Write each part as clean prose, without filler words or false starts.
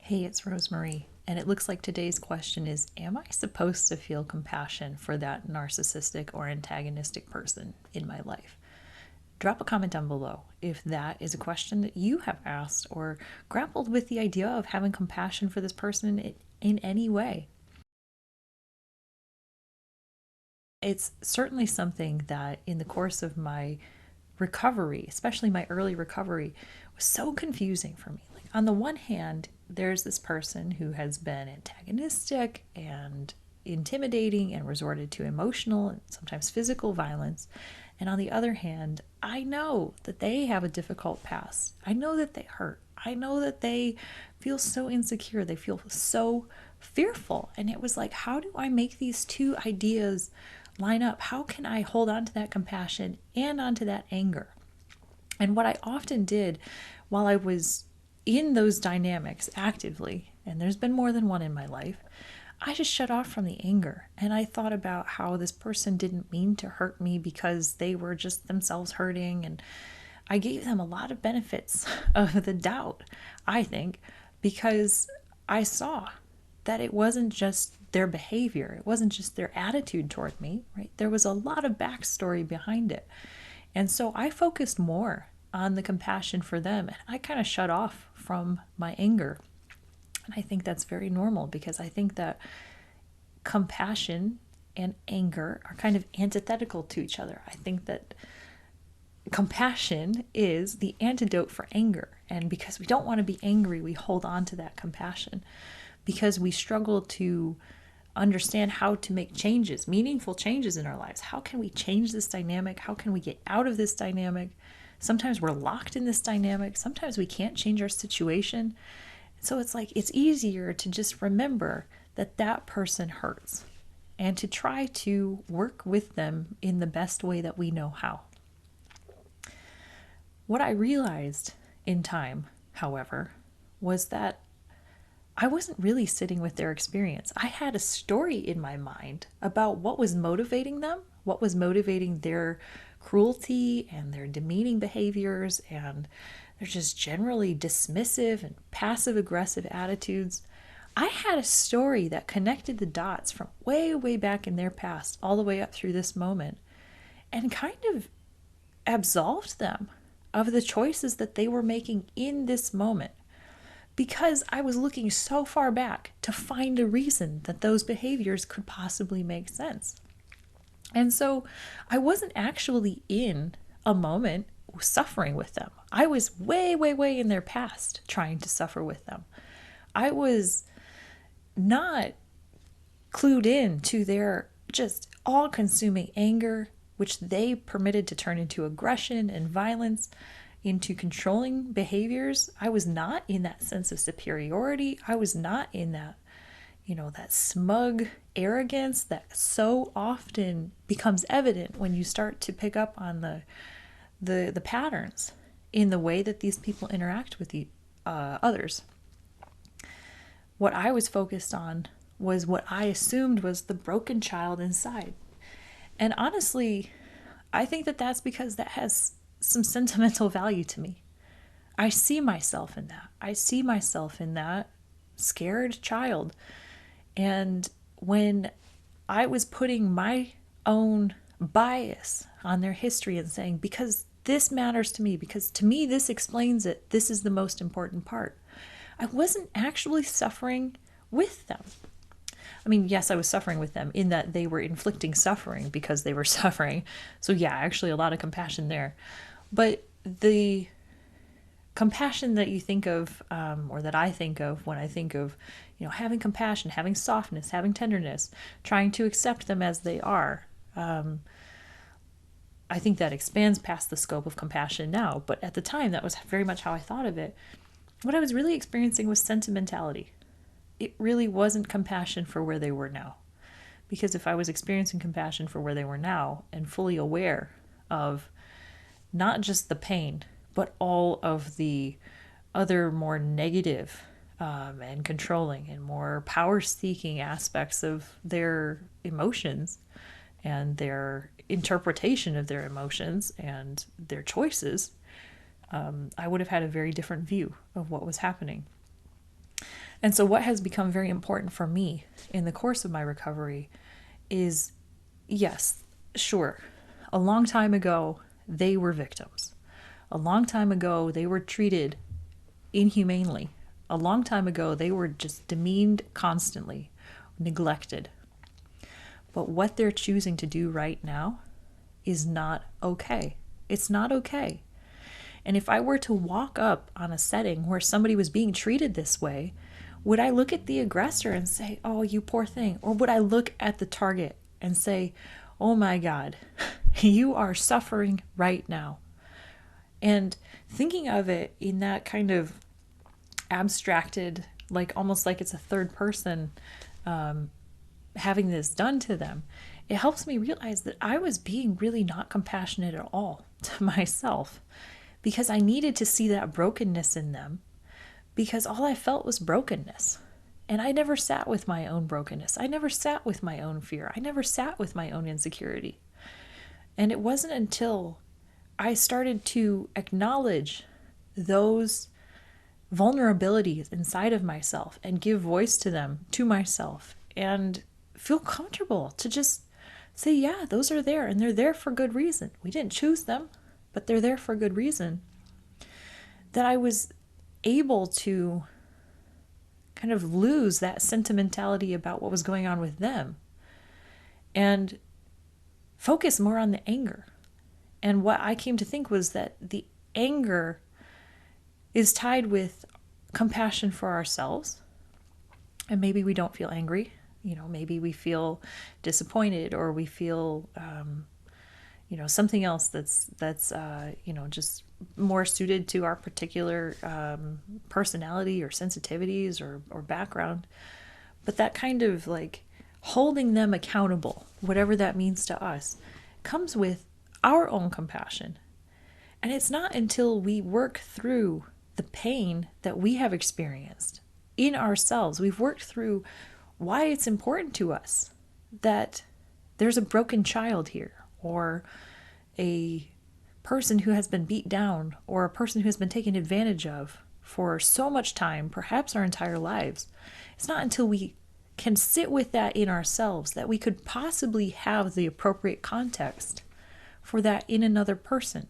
Hey, it's Rosemary, and it looks like today's question is, am I supposed to feel compassion for that narcissistic or antagonistic person in my life? Drop a comment down below if that is a question that you have asked or grappled with the idea of having compassion for this person in any way. It's certainly something that in the course of my recovery, especially my early recovery, was so confusing for me. Like, on the one hand, there's this person who has been antagonistic and intimidating and resorted to emotional and sometimes physical violence. And on the other hand, I know that they have a difficult past. I know that they hurt. I know that they feel so insecure. They feel so fearful. And it was like, how do I make these two ideas line up? How can I hold on to that compassion and onto that anger? And what I often did while I was in those dynamics actively, and there's been more than one in my life, I just shut off from the anger. And I thought about how this person didn't mean to hurt me because they were just themselves hurting. And I gave them a lot of benefits of the doubt, I think, because I saw that it wasn't just their behavior, it wasn't just their attitude toward me, right? There was a lot of backstory behind it. And so I focused more on the compassion for them, and I kind of shut off from my anger. And I think that's very normal because I think that compassion and anger are kind of antithetical to each other. I think that compassion is the antidote for anger. And because we don't want to be angry, we hold on to that compassion because we struggle to understand how to make changes, meaningful changes in our lives. How can we change this dynamic? How can we get out of this dynamic? Sometimes we're locked in this dynamic. Sometimes we can't change our situation. So it's like it's easier to just remember that that person hurts and to try to work with them in the best way that we know how. What I realized in time, however, was that I wasn't really sitting with their experience. I had a story in my mind about what was motivating them, what was motivating their cruelty and their demeaning behaviors and their just generally dismissive and passive aggressive attitudes. I had a story that connected the dots from way, way back in their past all the way up through this moment and kind of absolved them of the choices that they were making in this moment, because I was looking so far back to find a reason that those behaviors could possibly make sense. And so I wasn't actually in a moment suffering with them. I was way, way, way in their past trying to suffer with them. I was not clued in to their just all consuming anger, which they permitted to turn into aggression and violence, into controlling behaviors. I was not in that sense of superiority. I was not in that, that smug arrogance that so often becomes evident when you start to pick up on the patterns in the way that these people interact with the others. What I was focused on was what I assumed was the broken child inside. And honestly, I think that that's because that has some sentimental value to me. I see myself in that. I see myself in that scared child. And when I was putting my own bias on their history and saying, because this matters to me, because to me this explains it, this is the most important part, I wasn't actually suffering with them. I mean, yes, I was suffering with them in that they were inflicting suffering because they were suffering. So yeah, actually a lot of compassion there. But the compassion that you think of, or that I think of when I think of, having compassion, having softness, having tenderness, trying to accept them as they are, I think that expands past the scope of compassion now. But at the time, that was very much how I thought of it. What I was really experiencing was sentimentality. It really wasn't compassion for where they were now. Because if I was experiencing compassion for where they were now and fully aware of not just the pain, but all of the other more negative and controlling and more power-seeking aspects of their emotions and their interpretation of their emotions and their choices, I would have had a very different view of what was happening. And so, what has become very important for me in the course of my recovery is yes, sure, a long time ago, they were victims. A long time ago, they were treated inhumanely. A long time ago, they were just demeaned constantly, neglected. But what they're choosing to do right now is not okay. It's not okay. And if I were to walk up on a setting where somebody was being treated this way, would I look at the aggressor and say, oh, you poor thing? Or would I look at the target and say, oh my God, you are suffering right now? And thinking of it in that kind of abstracted, like almost like it's a third person having this done to them, it helps me realize that I was being really not compassionate at all to myself, because I needed to see that brokenness in them, because all I felt was brokenness. And I never sat with my own brokenness. I never sat with my own fear. I never sat with my own insecurity. And it wasn't until I started to acknowledge those vulnerabilities inside of myself and give voice to them, to myself, and feel comfortable to just say, yeah, those are there, and they're there for good reason. We didn't choose them, but they're there for good reason. That I was able to kind of lose that sentimentality about what was going on with them and focus more on the anger. And what I came to think was that the anger is tied with compassion for ourselves. And maybe we don't feel angry. Maybe we feel disappointed, or we feel, something else that's just more suited to our particular personality or sensitivities or background. But that kind of like holding them accountable, whatever that means to us, comes with our own compassion. And it's not until we work through the pain that we have experienced in ourselves, we've worked through why it's important to us that there's a broken child here, or a person who has been beat down, or a person who has been taken advantage of for so much time, perhaps our entire lives. It's not until we can sit with that in ourselves that we could possibly have the appropriate context for that in another person.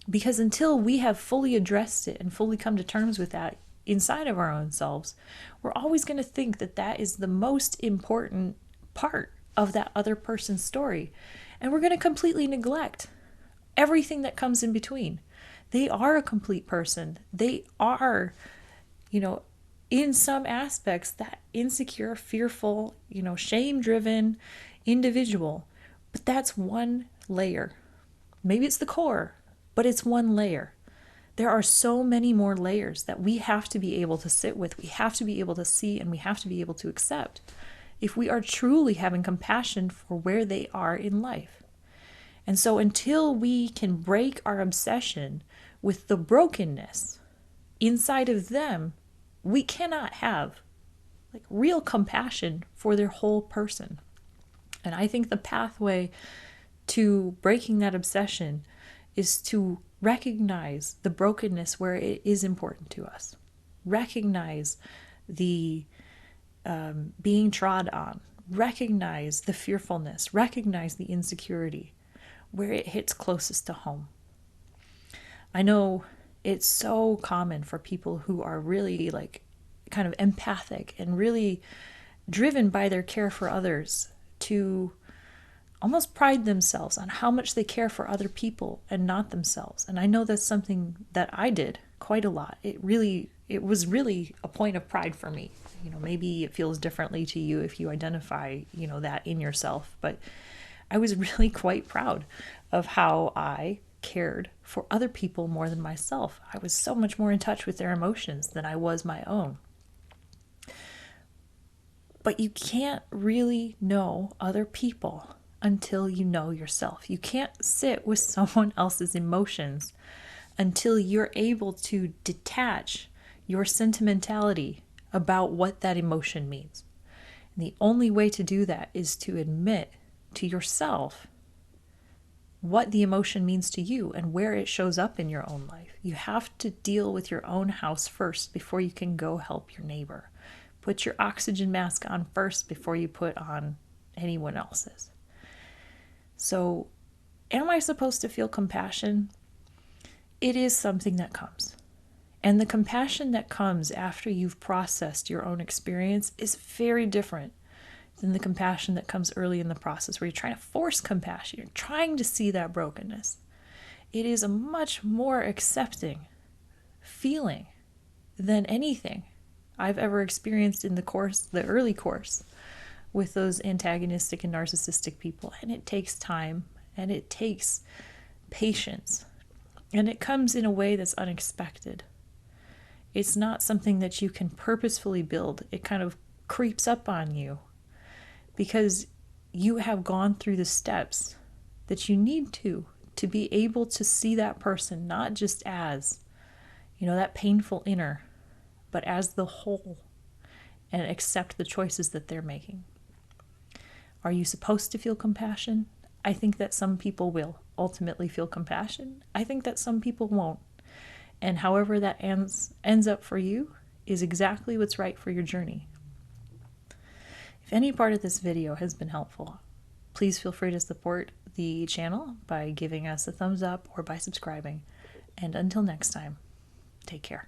Because until we have fully addressed it and fully come to terms with that inside of our own selves, we're always going to think that that is the most important part of that other person's story. And we're going to completely neglect everything that comes in between. They are a complete person. They are, in some aspects, that insecure, fearful, shame-driven individual. But that's one layer. Maybe it's the core, but it's one layer. There are so many more layers that we have to be able to sit with, we have to be able to see, and we have to be able to accept if we are truly having compassion for where they are in life. And so until we can break our obsession with the brokenness inside of them, we cannot have real compassion for their whole person. And I think the pathway to breaking that obsession is to recognize the brokenness where it is important to us. Recognize the being trod on. Recognize the fearfulness. Recognize the insecurity where it hits closest to home. I know it's so common for people who are really kind of empathic and really driven by their care for others to almost pride themselves on how much they care for other people and not themselves. And I know that's something that I did quite a lot. It was really a point of pride for me. Maybe it feels differently to you if you identify, that in yourself. But I was really quite proud of how I cared for other people more than myself. I was so much more in touch with their emotions than I was my own. But you can't really know other people until you know yourself. You can't sit with someone else's emotions until you're able to detach your sentimentality about what that emotion means. And the only way to do that is to admit to yourself what the emotion means to you and where it shows up in your own life. You have to deal with your own house first before you can go help your neighbor. Put your oxygen mask on first before you put on anyone else's. So, am I supposed to feel compassion? It is something that comes. And the compassion that comes after you've processed your own experience is very different than the compassion that comes early in the process, where you're trying to force compassion. You're trying to see that brokenness. It is a much more accepting feeling than anything I've ever experienced in the course, the early course, with those antagonistic and narcissistic people. And it takes time and it takes patience. And it comes in a way that's unexpected. It's not something that you can purposefully build. It kind of creeps up on you because you have gone through the steps that you need to be able to see that person not just as, that painful inner, but as the whole, and accept the choices that they're making. Are you supposed to feel compassion? I think that some people will ultimately feel compassion. I think that some people won't. And however that ends up for you is exactly what's right for your journey. If any part of this video has been helpful, please feel free to support the channel by giving us a thumbs up or by subscribing. And until next time, take care.